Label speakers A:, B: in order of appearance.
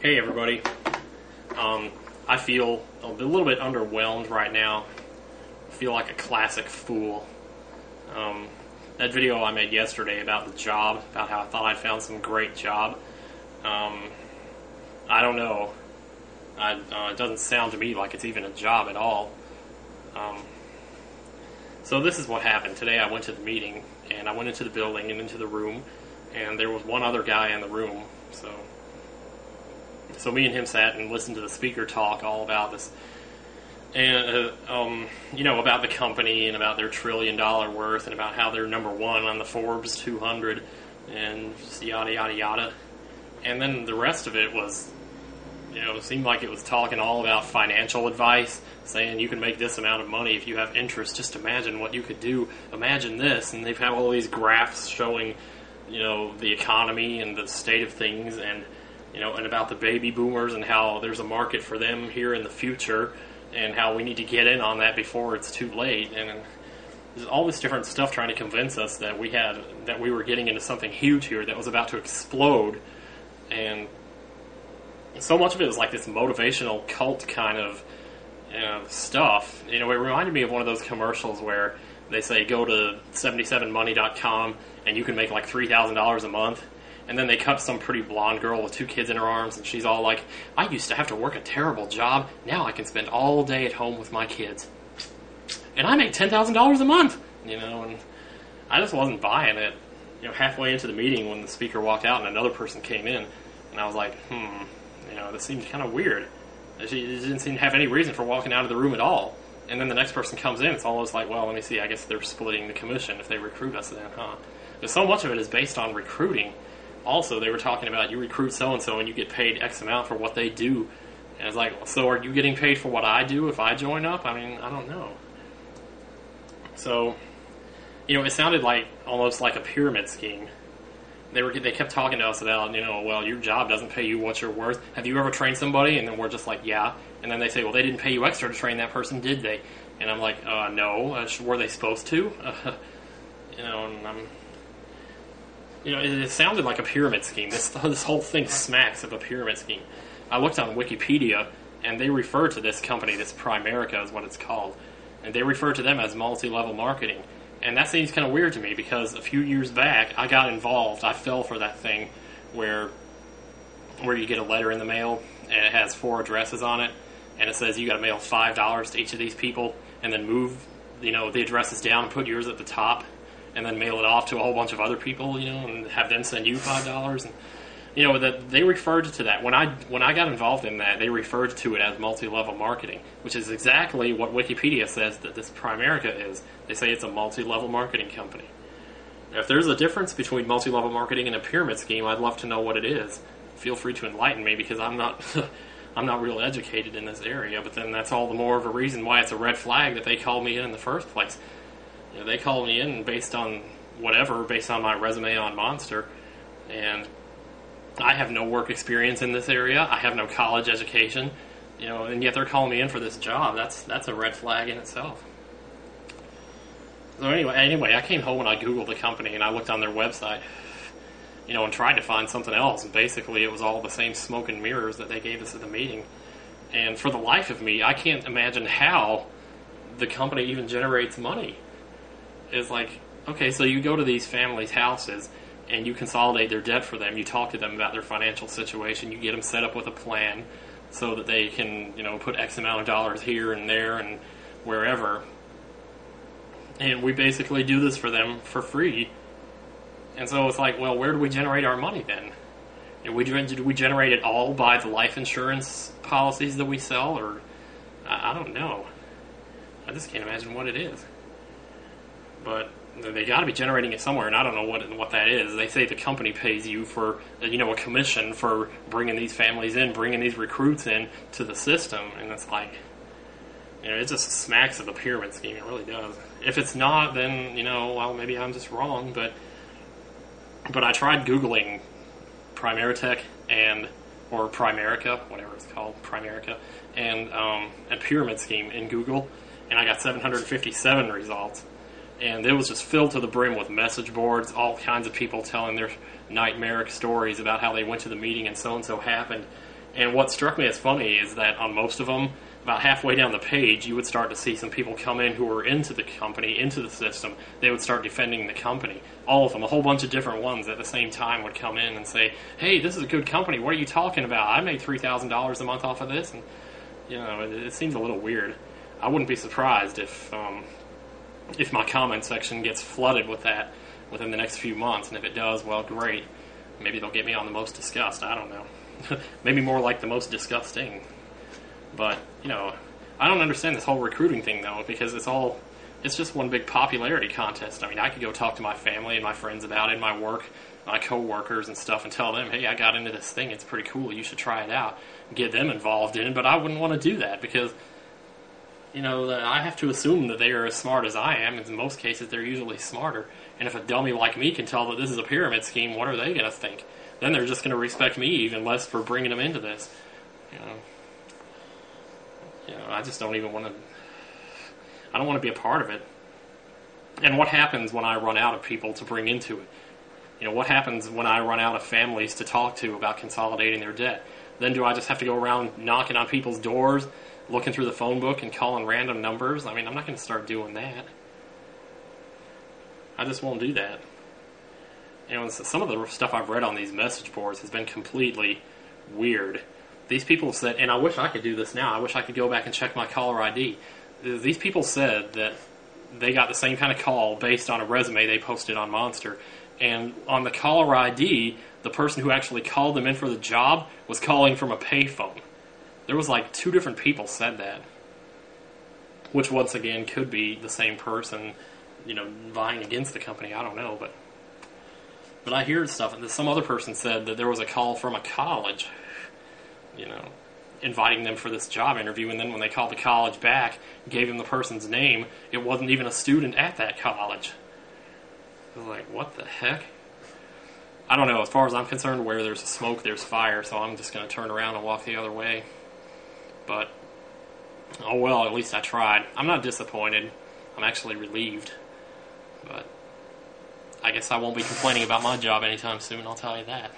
A: Hey everybody. I feel a little bit underwhelmed right now. I feel like a classic fool. That video I made yesterday about the job, about how I thought I'd found some great job, I don't know. It doesn't sound to me like it's even a job at all. So this is what happened. Today I went to the meeting, and I went into the building and into the room, and there was one other guy in the room, so me and him sat and listened to the speaker talk all about this, and about the company and about their $1 trillion worth and about how they're number one on the Forbes 200 and just yada yada yada. And then the rest of it was, it seemed like it was talking all about financial advice, saying you can make this amount of money if you have interest. Just imagine what you could do. Imagine this, and they've had all these graphs showing, the economy and the state of things, and and about the baby boomers and how there's a market for them here in the future, and how we need to get in on that before it's too late. And there's all this different stuff trying to convince us that we were getting into something huge here that was about to explode. And so much of it was like this motivational cult kind of stuff. It reminded me of one of those commercials where they say go to 77money.com and you can make like $3,000 a month. And then they cut some pretty blonde girl with 2 kids in her arms, and she's all like, I used to have to work a terrible job. Now I can spend all day at home with my kids. And I make $10,000 a month. And I just wasn't buying it. Halfway into the meeting when the speaker walked out and another person came in, and I was like, this seems kind of weird. She didn't seem to have any reason for walking out of the room at all. And then the next person comes in, it's almost like, well, let me see, I guess they're splitting the commission if they recruit us then, huh? But so much of it is based on recruiting. Also, they were talking about you recruit so-and-so and you get paid X amount for what they do. And it's like, so are you getting paid for what I do if I join up? I mean, I don't know. So, it sounded like almost like a pyramid scheme. They kept talking to us about, well, your job doesn't pay you what you're worth. Have you ever trained somebody? And then we're just like, yeah. And then they say, well, they didn't pay you extra to train that person, did they? And I'm like, no. Were they supposed to? And I'm... it sounded like a pyramid scheme. This whole thing smacks of a pyramid scheme. I looked on Wikipedia, and they refer to this company, this Primerica is what it's called, and they refer to them as multi-level marketing. And that seems kind of weird to me because a few years back, I got involved. I fell for that thing where you get a letter in the mail, and it has 4 addresses on it, and it says you got to mail $5 to each of these people, and then move the addresses down and put yours at the top, and then mail it off to a whole bunch of other people, and have them send you $5. And, that they referred to that. When I got involved in that, they referred to it as multi-level marketing, which is exactly what Wikipedia says that this Primerica is. They say it's a multi-level marketing company. Now, if there's a difference between multi-level marketing and a pyramid scheme, I'd love to know what it is. Feel free to enlighten me, because I'm not I'm not real educated in this area, but then that's all the more of a reason why it's a red flag that they called me in the first place. They called me in based on my resume on Monster, and I have no work experience in this area. I have no college education, and yet they're calling me in for this job. That's a red flag in itself. So anyway, I came home and I Googled the company and I looked on their website, and tried to find something else. And basically, it was all the same smoke and mirrors that they gave us at the meeting. And for the life of me, I can't imagine how the company even generates money. It's like, okay, so you go to these families' houses and you consolidate their debt for them. You talk to them about their financial situation. You get them set up with a plan so that they can, put X amount of dollars here and there and wherever. And we basically do this for them for free. And so it's like, well, where do we generate our money then? Do we generate it all by the life insurance policies that we sell? Or I don't know. I just can't imagine what it is. But they got to be generating it somewhere, and I don't know what that is. They say the company pays you for, a commission for bringing these families in, bringing these recruits in to the system, and it's like, it just smacks of a pyramid scheme. It really does. If it's not, then, well, maybe I'm just wrong, but I tried Googling Primeritech or Primerica, whatever it's called, Primerica, and a pyramid scheme in Google, and I got 757 results. And it was just filled to the brim with message boards, all kinds of people telling their nightmaric stories about how they went to the meeting and so happened. And what struck me as funny is that on most of them, about halfway down the page, you would start to see some people come in who were into the company, into the system. They would start defending the company. All of them, a whole bunch of different ones at the same time would come in and say, hey, this is a good company. What are you talking about? I made $3,000 a month off of this. And, it seems a little weird. I wouldn't be surprised if my comment section gets flooded with that within the next few months. And if it does, well, great. Maybe they'll get me on the most discussed. I don't know. Maybe more like the most disgusting. But, I don't understand this whole recruiting thing, though, because it's just one big popularity contest. I mean, I could go talk to my family and my friends about it, my work, my coworkers and stuff, and tell them, hey, I got into this thing, it's pretty cool, you should try it out, get them involved in it, but I wouldn't want to do that, because, I have to assume that they are as smart as I am. In most cases, they're usually smarter, and if a dummy like me can tell that this is a pyramid scheme, what are they going to think? Then they're just going to respect me even less for bringing them into this, I just don't even want to. I don't want to be a part of it. And what happens when I run out of people to bring into it? What happens when I run out of families to talk to about consolidating their debt? Then do I just have to go around knocking on people's doors, looking through the phone book and calling random numbers? I mean, I'm not going to start doing that. I just won't do that. Some of the stuff I've read on these message boards has been completely weird. These people said, and I wish I could do this now, I wish I could go back and check my caller ID. These people said that they got the same kind of call based on a resume they posted on Monster. And on the caller ID, the person who actually called them in for the job was calling from a payphone. There was like 2 different people said that. Which once again could be the same person, vying against the company, I don't know. But I hear stuff, and some other person said that there was a call from a college, inviting them for this job interview, and then when they called the college back, gave them the person's name, it wasn't even a student at that college. I was like, what the heck? I don't know. As far as I'm concerned, where there's smoke, there's fire, so I'm just going to turn around and walk the other way. But, oh well, at least I tried. I'm not disappointed. I'm actually relieved. But I guess I won't be complaining about my job anytime soon, I'll tell you that.